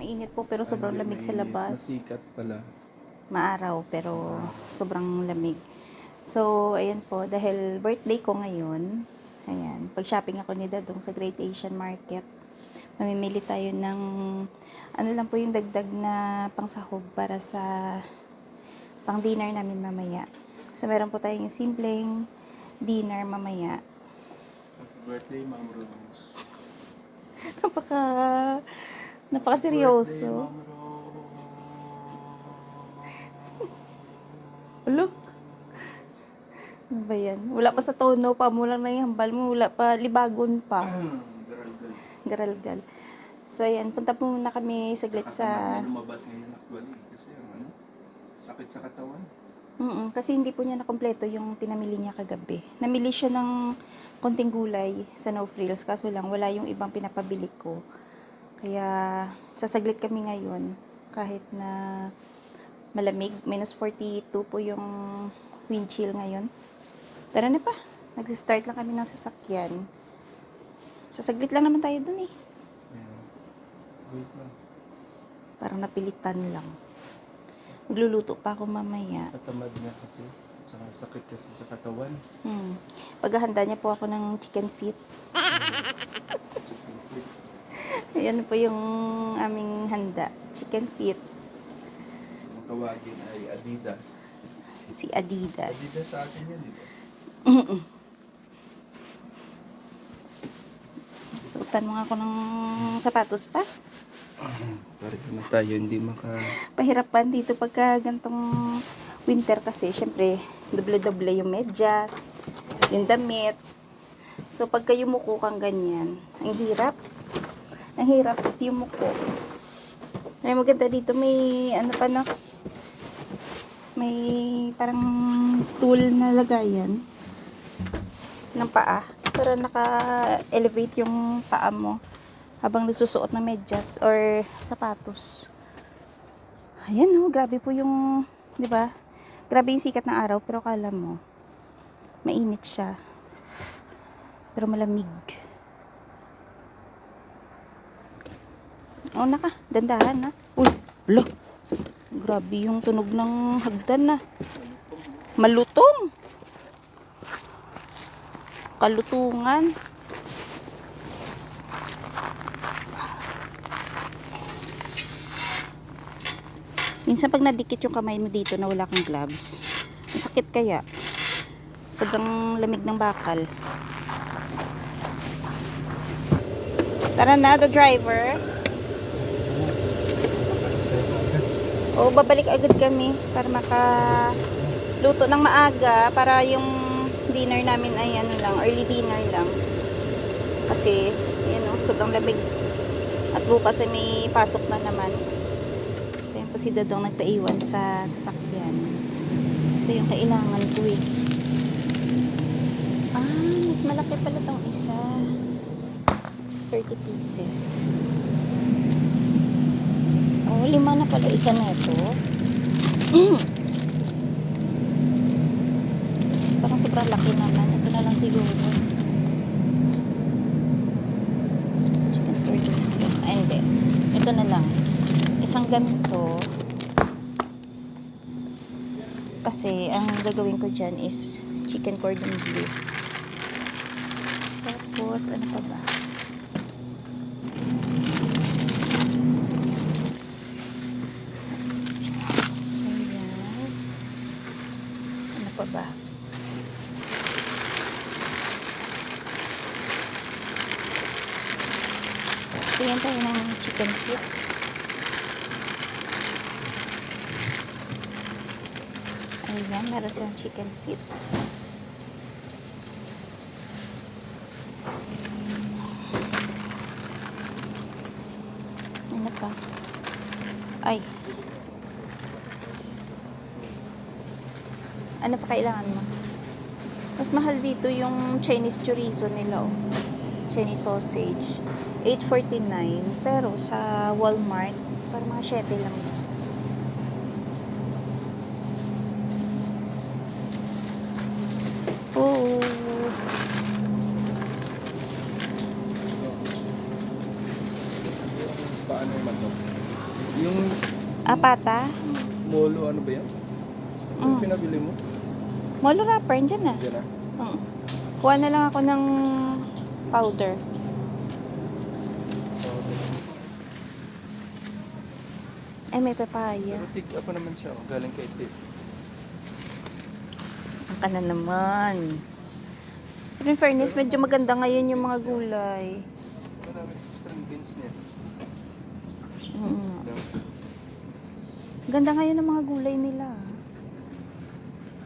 mainit po pero sobrang lamig sa labas. Masikat pala. Maaraw pero sobrang lamig. So, ayan po, dahil birthday ko ngayon, ayan, pag-shopping ako ni Dadong sa Great Asian Market. Mamimili tayo ng, ano lang po yung dagdag na pangsahog para sa pang-dinner namin mamaya. So, meron po tayong simpleng dinner mamaya. Happy birthday, Ma'am Rose. Napaka-seryoso. Birthday, Ma'am Rose. Ulo? Ano ba yan? Wala pa sa tono pa mo lang na yung hambal mo. Wala pa, libagon pa. Garalgal. Garalgal. So, ayan. Punta po muna kami saglit sa... May lumabas ngayon actually. Kasi ang sakit sa katawan. Kasi hindi po niya nakompleto yung pinamili niya kagabi. Namili siya ng konting gulay sa No Frills. Kaso lang, wala yung ibang pinapabili ko. Kaya, sasaglit kami ngayon. Kahit na malamig. Minus 42 po yung wind chill ngayon. Tara na pa. Nag-start lang kami ng sasakyan. Sasaglit lang naman tayo dun eh. Wait lang. Parang napilitan lang. Magluluto pa ako mamaya. Katamad niya kasi. Saka sakit kasi sa katawan. Paghahanda niya po ako ng chicken feet. Ayan po yung aming handa. Chicken feet. Ang tawagin ay Adidas. Si Adidas. Adidas sa atin yan, di ba? Suotan mo nga ako ng sapatos pa. Pareho na tayo, hindi Pahirapan dito pagka gantong winter kasi, syempre, doble-doble yung medyas, yung damit. So, pagka yumuko kang ganyan, ang hirap. Ang hirap yumuko. Ay, maganda dito, may, ano pa na, may parang stool na lagayan ng paa para naka-elevate yung paa mo habang nagsusuot ng medyas or sapatos. Ayan oh, grabe po yung, di ba? Grabe yung sikat ng araw, pero kala mo, mainit siya. Pero malamig. O, naka, dandahan na. Uy, lo. Grabe yung tunog ng hagdan na. Malutong. Kalutungan. Minsan pag nadikit yung kamay mo dito na wala kang gloves, masakit kaya. Sobrang lamig ng bakal. Tara na, the driver. O, babalik agad kami para makaluto ng maaga para yung dinner namin ay ano lang, early dinner lang. Kasi, yun o, sobrang lamig. At bukas ay may pasok na naman. So, yun po si Dadong nagpaiwan sa sasakyan. Ito yung kailangan ko eh. Mas malaki pala tong isa. 30 pieces. Oh, 5 na pala isa na ito. Parang sobrang laki naman. Ito na lang siguro. Chicken tortillas. Ay, hindi. Ito na lang. Isang ganito. Kasi, ang gagawin ko dyan is chicken cordon bleu. Tapos, ano pa ba? So, yan. Ano pa ba? Tingnan tayo ng chicken feet. Ayan, meron siyang chicken feet. Ano pa? Ay. Ano pa kailangan mo? Mas mahal dito yung Chinese chorizo nila. Oh. Chinese sausage. 8.49. Pero sa Walmart, parang mga 7 lang. Oh. Paano man to? Pata. Molo, ano ba yan? Ito yung pinabili mo? Molo wrapper, dyan na. Diyan na. Kuha na lang ako ng powder. Ay, may papaya. Pero tig ako naman siya. Galing kay Tig. Ang ka na naman. Pero in fairness, medyo maganda ngayon yung mga gulay. Marami sa string beans niya. Ganda ngayon ng mga gulay nila.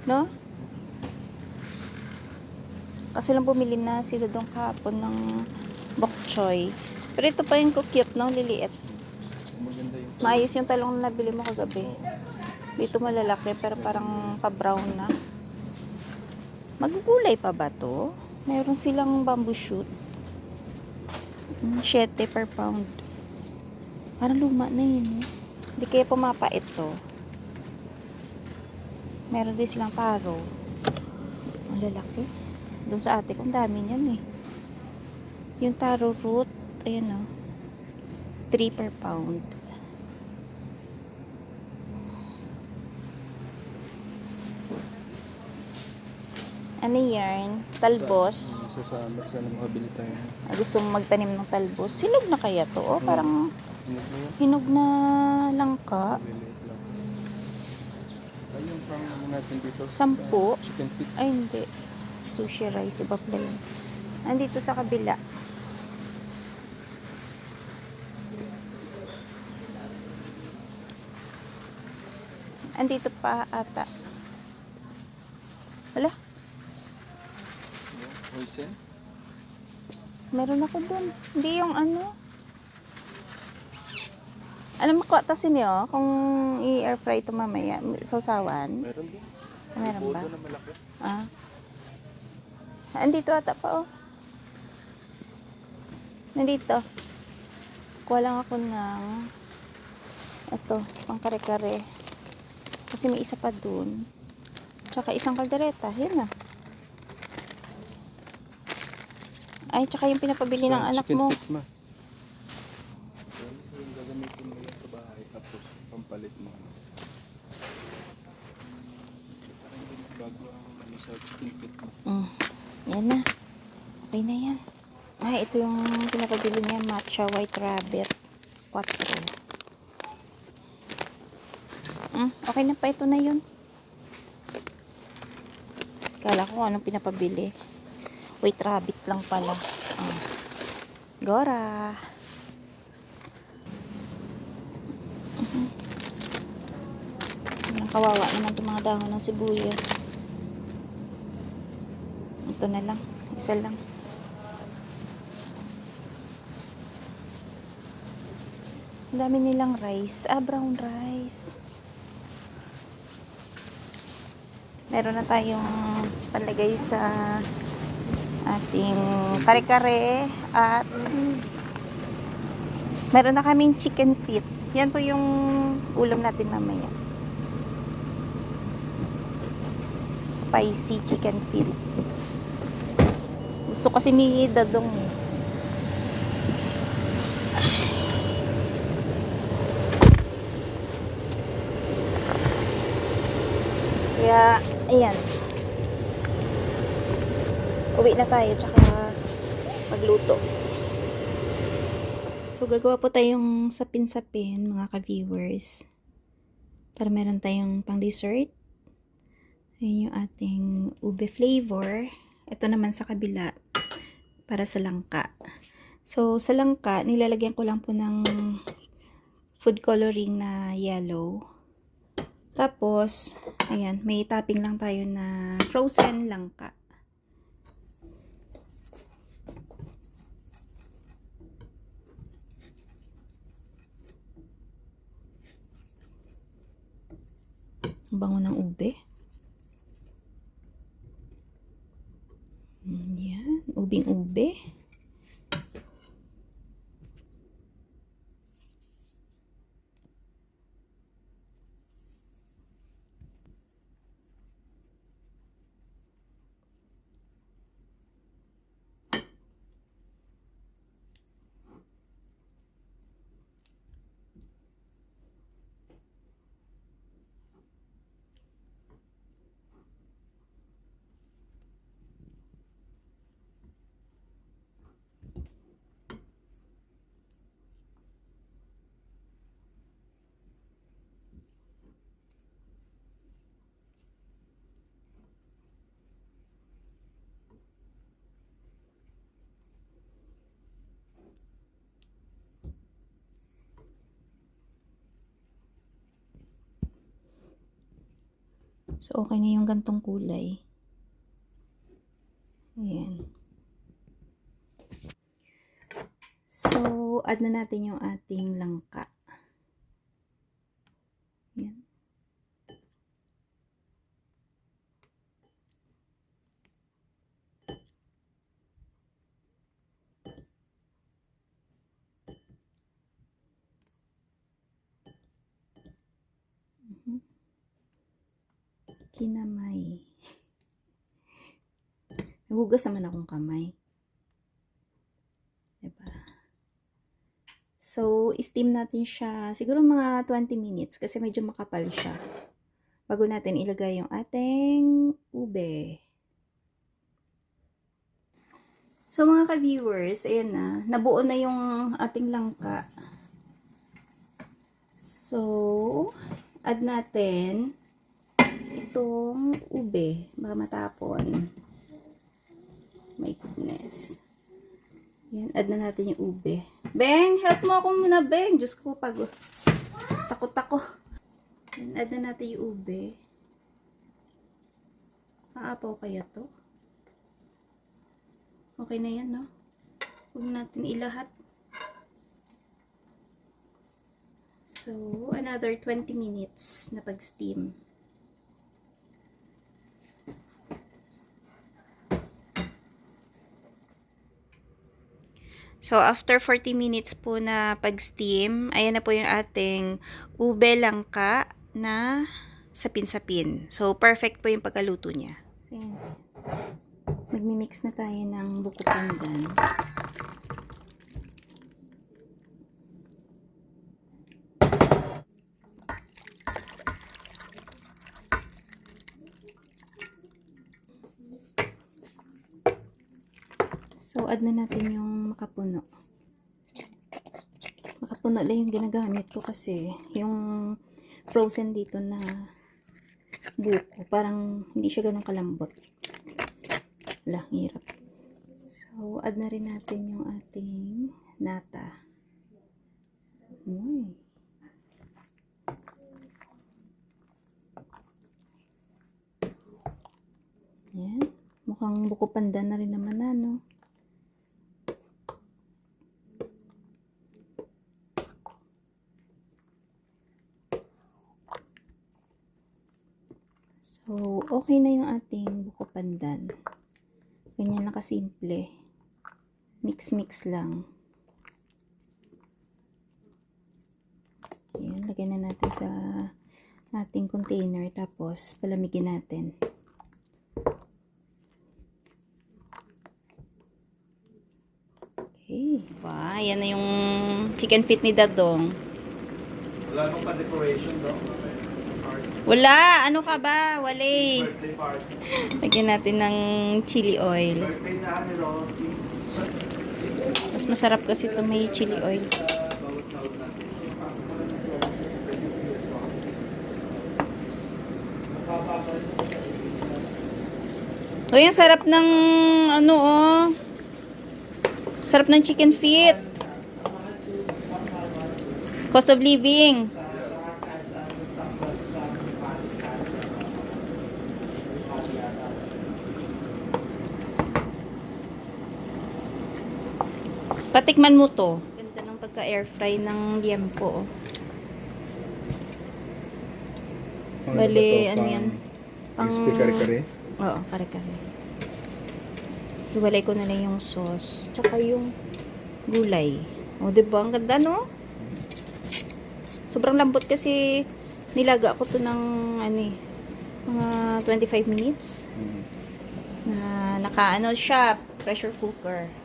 No? Kasi lang bumili na sila doon kahapon ng bok choy. Pero ito pa rin ko cute, no? Liliit. Maganda yung Maayos yung talong na nabili mo kagabi. Dito malalaki pero parang pa-brown na. Magugulay pa ba to? Meron silang bamboo shoot. 7 per pound. Parang luma na yun. Hindi kaya pumapait to. Meron din silang taro. Ang lalaki. Doon sa ate ko, ang dami niyan eh. Yung taro root, ayan o. 3 per pound. Ano yan? Talbos. sa summer. Sana makabili tayo. Gusto mong magtanim ng talbos. Hinog na kaya to? O parang Ano ba yan? hinog na langka. Liliit lang. Ay, yung pang ano natin dito. 10. Chicken feet. Ay, hindi. Sushi rice. Iba pala yun. Andito sa kabila. Andito pa ata. Wala. Hoisin. Meron ako dun. Hindi yung ano. Alam mo, kwatasin niyo kung i-air fry ito mamaya. Sausawan. Meron din. Meron ba? Bodo na malaki. Andito ata pa, oh. Nandito. Kuha lang ako ng ito, pang kare-kare. Kasi may isa pa dun. Tsaka isang kaldereta. Yan na. Ay, tsaka yung pinapabili ng anak chicken mo. feet ma. Yung gagamitin mo yan sa bahay tapos pampalit mo. Parang hindi bago ang ano sa chicken feet mo. Yan na. Okay na yan. Ay, ito yung pinapabili niya. Matcha White Rabbit. 4. Okay na pa. Ito na yun. Kala ko anong pinapabili. White Rabbit lang pala. Gora. Ang kawawa naman itong mga dahon ng sibuyas. Ito na lang. Isa lang. Ang dami nilang rice. Brown rice. Meron na tayong palagay sa ating kare-kare at meron na kaming chicken feet. Yan po yung ulam natin mamaya. Spicy chicken feet. Gusto kasi ni Dadong eh. Kaya, ayan. Uwi na tayo, tsaka magluto. So, gagawa po tayong sapin-sapin, mga ka-viewers. Para meron tayong pang-dessert. Ayan yung ating ube flavor. Ito naman sa kabila, para sa langka. So, sa langka, nilalagyan ko lang po ng food coloring na yellow. Tapos, ayan, may topping lang tayo na frozen langka. Ang bango ng ube. Yan, ubing ube. So, okay na yung gantong kulay. Ayan. So, add na natin yung ating langka. Ayan. Kinamay. Nagugas naman akong kamay. Diba? So, steam natin siya. Siguro mga 20 minutes kasi medyo makapal siya. Bago natin ilagay yung ating ube. So, mga ka-viewers, ayan na. Nabuo na yung ating langka. So, add natin itong ube. Baka matapon. My goodness. Yan, add na natin yung ube. Beng, help mo ako muna, Beng. Diyos ko, pagod. Takot ako. Yan, add na natin yung ube. Maapaw kaya to? Okay na yan, no? Huwag natin ilahat. So, another 20 minutes na pag-steam. So, after 40 minutes po na pag-steam, ayan na po yung ating ube langka na sapin-sapin. So, perfect po yung pagkaluto niya. So, ayan. Magmi-mix na tayo ng buko pandan. So, add na natin yung makapuno. Makapuno lang yung ginagamit ko kasi yung frozen dito na buko, parang hindi siya ganun kalambot. Wala, hirap. So, add na rin natin yung ating nata. Yan. Mukhang buko pandan na rin naman na, no? So, okay na yung ating buko pandan. Ganyan lang kasimple. Mix-mix lang. Ayan, lagyan na natin sa ating container. Tapos, palamigin natin. Okay. Wow, yan na yung chicken feet ni Dadong. Wala bang pa-decoration daw? Wala! Ano ka ba? Wale. Birthday party. Lagyan natin ng chili oil. Birthday na ni Rosie. Mas masarap kasi ito may chili oil. Bawat sahod natin. Uy, ang sarap ng ano oh. Sarap ng chicken feet. Cost of living. Patikman mo to. Ganda ng pagka-air fry ng liempo. Bali, ano yan? Crispy kare-kare? Oo, kare-kare. Iwalay ko na lang yung sauce. Tsaka yung gulay. O, diba? Ang ganda, no? Sobrang lambot kasi nilaga ko to ng, ano eh, mga 25 minutes. Na naka-ano siya, pressure cooker.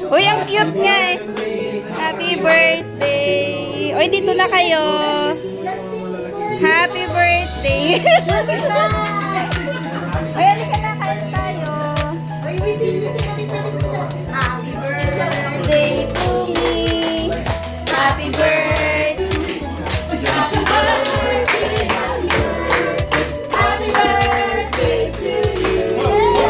Uy, ang cute nga eh. Happy birthday. Uy, dito na kayo. Happy birthday. Uy, halika na, kain tayo. Happy birthday to me. Happy birthday. Happy birthday. Happy birthday to you.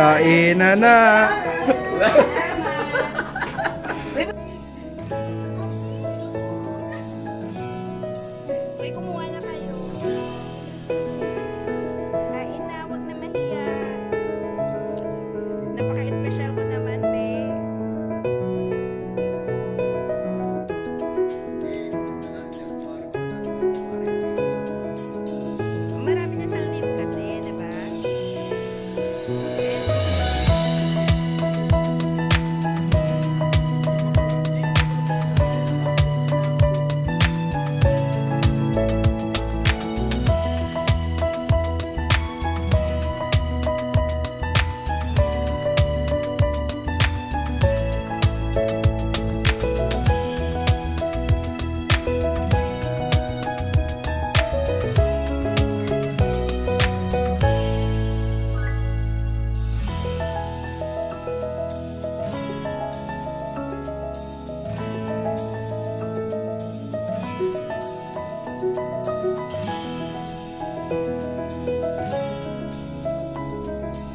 Kainan na.